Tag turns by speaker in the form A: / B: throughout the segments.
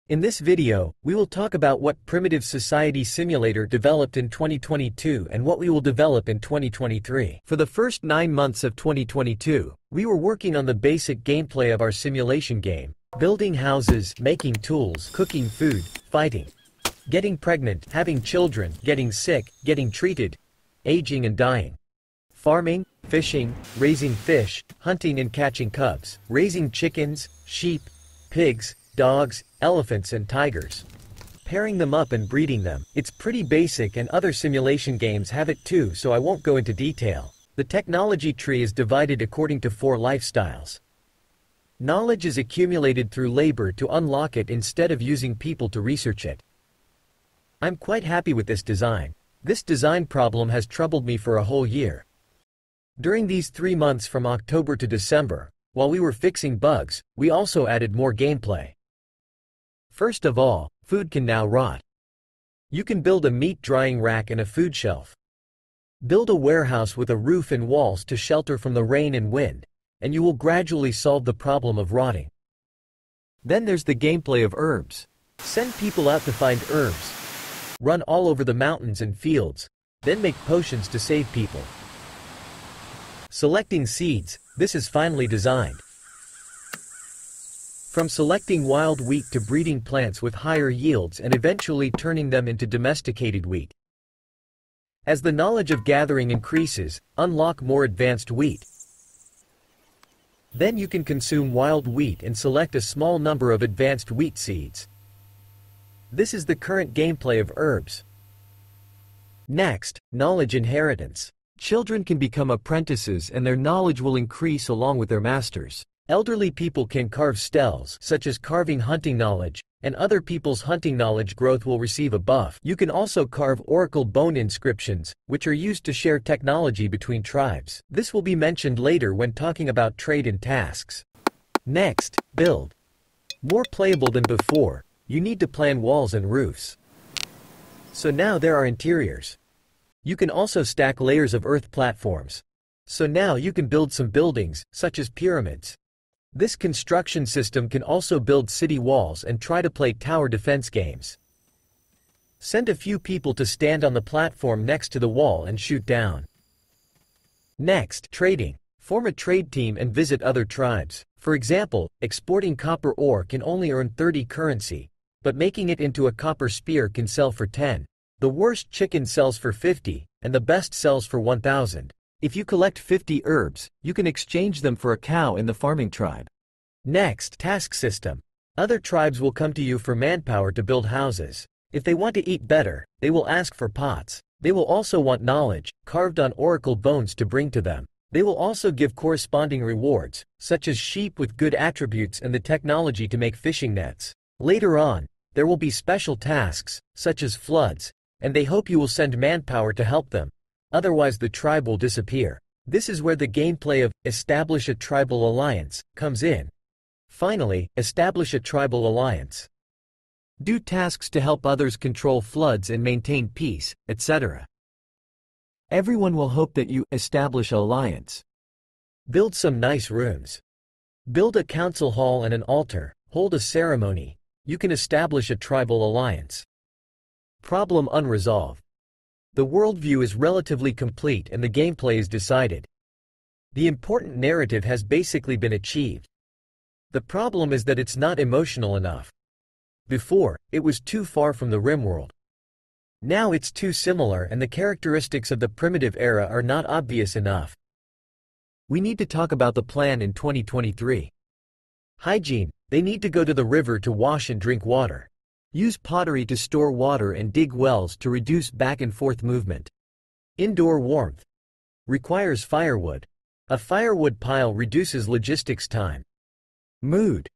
A: In this video, we will talk about what Primitive Society Simulator developed in 2022 and what we will develop in 2023. For the first 9 months of 2022, we were working on the basic gameplay of our simulation game, building houses, making tools, cooking food, fighting, getting pregnant, having children, getting sick, getting treated, aging and dying, farming, fishing, raising fish, hunting and catching cubs, raising chickens, sheep, pigs, dogs, elephants and tigers, pairing them up and breeding them. It's pretty basic and other simulation games have it too, so I won't go into detail. The technology tree is divided according to 4 lifestyles. Knowledge is accumulated through labor to unlock it instead of using people to research it. I'm quite happy with this design. This design problem has troubled me for a whole year. During these 3 months from October to December, while we were fixing bugs, we also added more gameplay. First of all, food can now rot. You can build a meat drying rack and a food shelf. Build a warehouse with a roof and walls to shelter from the rain and wind, and you will gradually solve the problem of rotting. Then there's the gameplay of herbs. Send people out to find herbs. Run all over the mountains and fields, then make potions to save people. Selecting seeds, this is finely designed. From selecting wild wheat to breeding plants with higher yields and eventually turning them into domesticated wheat. As the knowledge of gathering increases, unlock more advanced wheat. Then you can consume wild wheat and select a small number of advanced wheat seeds. This is the current gameplay of herbs. Next, knowledge inheritance. Children can become apprentices and their knowledge will increase along with their masters. Elderly people can carve spells, such as carving hunting knowledge, and other people's hunting knowledge growth will receive a buff. You can also carve oracle bone inscriptions, which are used to share technology between tribes. This will be mentioned later when talking about trade and tasks. Next, build. More playable than before, you need to plan walls and roofs. So now there are interiors. You can also stack layers of earth platforms. So now you can build some buildings, such as pyramids. This construction system can also build city walls and try to play tower defense games. Send a few people to stand on the platform next to the wall and shoot down. Next, trading. Form a trade team and visit other tribes. For example, exporting copper ore can only earn 30 currency, but making it into a copper spear can sell for 10. The worst chicken sells for 50, and the best sells for 1,000. If you collect 50 herbs, you can exchange them for a cow in the farming tribe. Next, task system. Other tribes will come to you for manpower to build houses. If they want to eat better, they will ask for pots. They will also want knowledge, carved on oracle bones to bring to them. They will also give corresponding rewards, such as sheep with good attributes and the technology to make fishing nets. Later on, there will be special tasks, such as floods, and they hope you will send manpower to help them. Otherwise the tribe will disappear. This is where the gameplay of establish a tribal alliance comes in. Finally, establish a tribal alliance. Do tasks to help others control floods and maintain peace, etc. Everyone will hope that you establish an alliance. Build some nice rooms. Build a council hall and an altar, hold a ceremony. You can establish a tribal alliance. Problem unresolved. The worldview is relatively complete and the gameplay is decided. The important narrative has basically been achieved. The problem is that it's not emotional enough. Before, it was too far from the RimWorld. Now it's too similar and the characteristics of the primitive era are not obvious enough. We need to talk about the plan in 2023. Hygiene. They need to go to the river to wash and drink water. Use pottery to store water and dig wells to reduce back and forth movement. Indoor warmth. Requires firewood. A firewood pile reduces logistics time. Mood.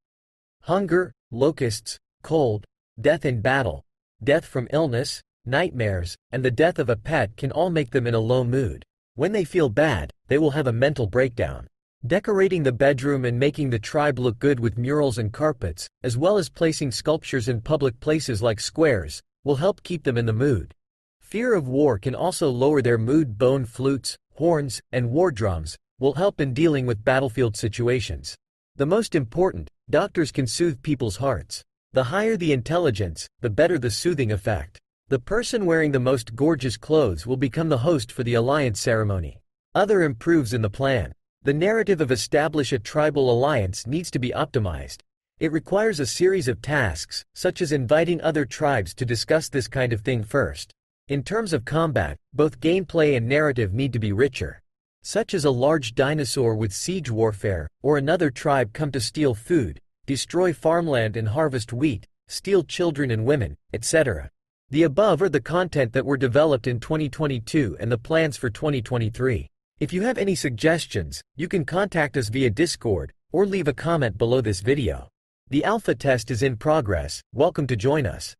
A: Hunger, locusts, cold, death in battle, death from illness, nightmares, and the death of a pet can all make them in a low mood. When they feel bad, they will have a mental breakdown. Decorating the bedroom and making the tribe look good with murals and carpets, as well as placing sculptures in public places like squares, will help keep them in the mood. Fear of war can also lower their mood. Bone flutes, horns, and war drums will help in dealing with battlefield situations. The most important, doctors can soothe people's hearts. The higher the intelligence, the better the soothing effect. The person wearing the most gorgeous clothes will become the host for the alliance ceremony. Other improves in the plan. The narrative of establish a tribal alliance needs to be optimized. It requires a series of tasks, such as inviting other tribes to discuss this kind of thing first. In terms of combat, both gameplay and narrative need to be richer. Such as a large dinosaur with siege warfare, or another tribe come to steal food, destroy farmland and harvest wheat, steal children and women, etc. The above are the content that were developed in 2022 and the plans for 2023. If you have any suggestions, you can contact us via Discord, or leave a comment below this video. The alpha test is in progress. Welcome to join us.